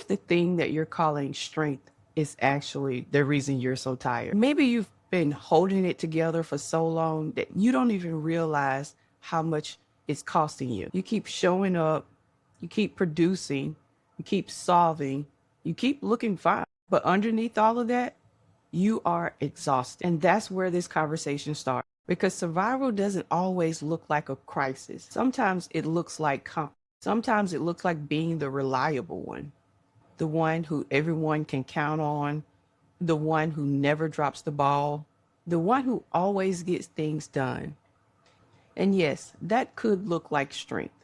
the thing that you're calling strength is actually the reason you're so tired? Maybe you've been holding it together for so long that you don't even realize how much it's costing you. You keep showing up, you keep producing, you keep solving, you keep looking fine. But underneath all of that, you are exhausted. And that's where this conversation starts. Because survival doesn't always look like a crisis. Sometimes it looks like sometimes it looks like being the reliable one, the one who everyone can count on, the one who never drops the ball, the one who always gets things done. And yes, that could look like strength,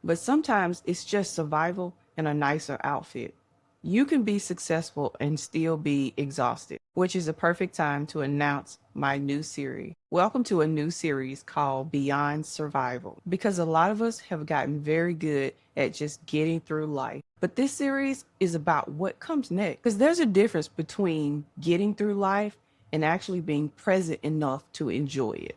but sometimes it's just survival in a nicer outfit. You can be successful and still be exhausted, which is a perfect time to announce my new series. Welcome to a new series called Beyond Survival, because a lot of us have gotten very good at just getting through life. But this series is about what comes next, because there's a difference between getting through life and actually being present enough to enjoy it.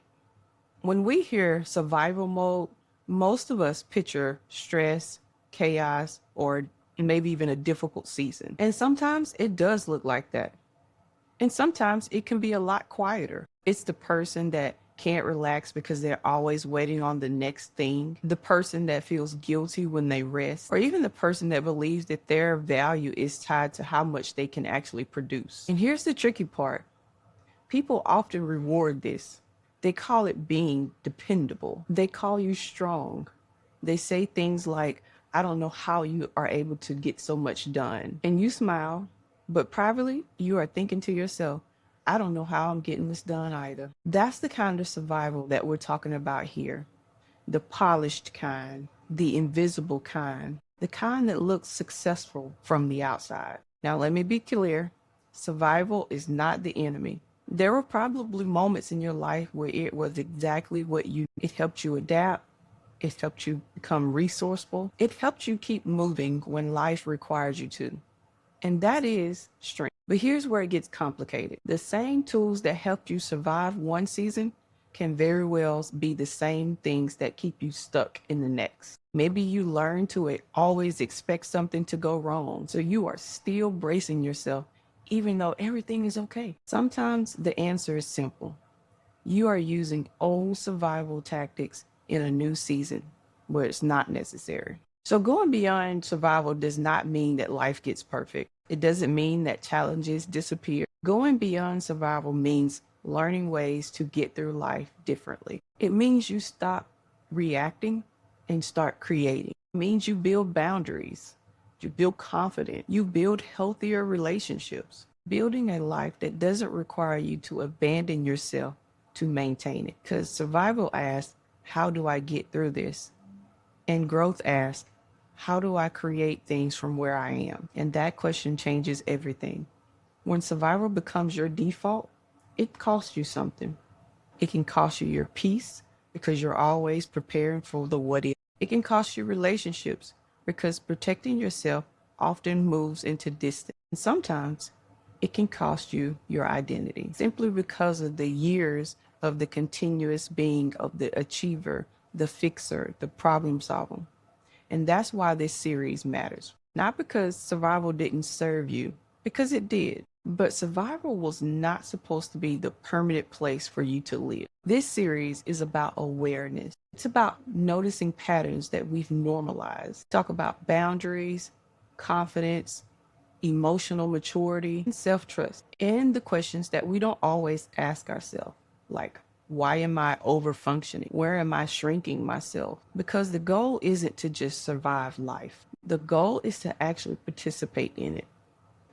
When we hear survival mode, most of us picture stress, chaos, or maybe even a difficult season. And sometimes it does look like that. And sometimes it can be a lot quieter. It's the person that can't relax because they're always waiting on the next thing, the person that feels guilty when they rest, or even the person that believes that their value is tied to how much they can actually produce. And here's the tricky part. People often reward this. They call it being dependable. They call you strong. They say things like, I don't know how you are able to get so much done. And you smile, but privately, you are thinking to yourself, I don't know how I'm getting this done either. That's the kind of survival that we're talking about here. The polished kind, the invisible kind, the kind that looks successful from the outside. Now, let me be clear. Survival is not the enemy. There were probably moments in your life where it was exactly what it helped you adapt. It helped you become resourceful. It helped you keep moving when life requires you to. And that is strength. But here's where it gets complicated. The same tools that helped you survive one season can very well be the same things that keep you stuck in the next. Maybe you learn to always expect something to go wrong, so you are still bracing yourself even though everything is okay. Sometimes the answer is simple. You are using old survival tactics in a new season where it's not necessary. So going beyond survival does not mean that life gets perfect. It doesn't mean that challenges disappear. Going beyond survival means learning ways to get through life differently. It means you stop reacting and start creating. It means you build boundaries. You build confidence. You build healthier relationships. Building a life that doesn't require you to abandon yourself to maintain it. Because survival asks, how do I get through this? And growth asks, how do I create things from where I am? And that question changes everything. When survival becomes your default, it costs you something. It can cost you your peace because you're always preparing for the what if. It can cost you relationships because protecting yourself often moves into distance. And sometimes it can cost you your identity simply because of the years of the continuous being of the achiever, the fixer, the problem solver. And that's why this series matters. Not because survival didn't serve you, because it did. But survival was not supposed to be the permanent place for you to live. This series is about awareness. It's about noticing patterns that we've normalized. Talk about boundaries, confidence, emotional maturity, and self-trust, and the questions that we don't always ask ourselves, like, why am I over functioning? Where am I shrinking myself? Because the goal isn't to just survive life. The goal is to actually participate in it.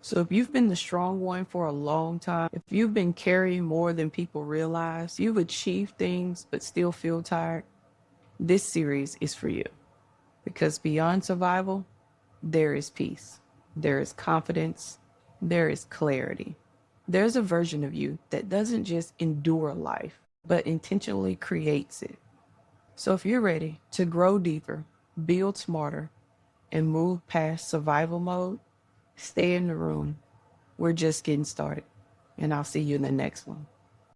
So if you've been the strong one for a long time, if you've been carrying more than people realize, you've achieved things but still feel tired, this series is for you. Because beyond survival, there is peace, there is confidence, there is clarity. There's a version of you that doesn't just endure life, but intentionally creates it. So if you're ready to grow deeper, build smarter, and move past survival mode, stay in the room. We're just getting started. And I'll see you in the next one.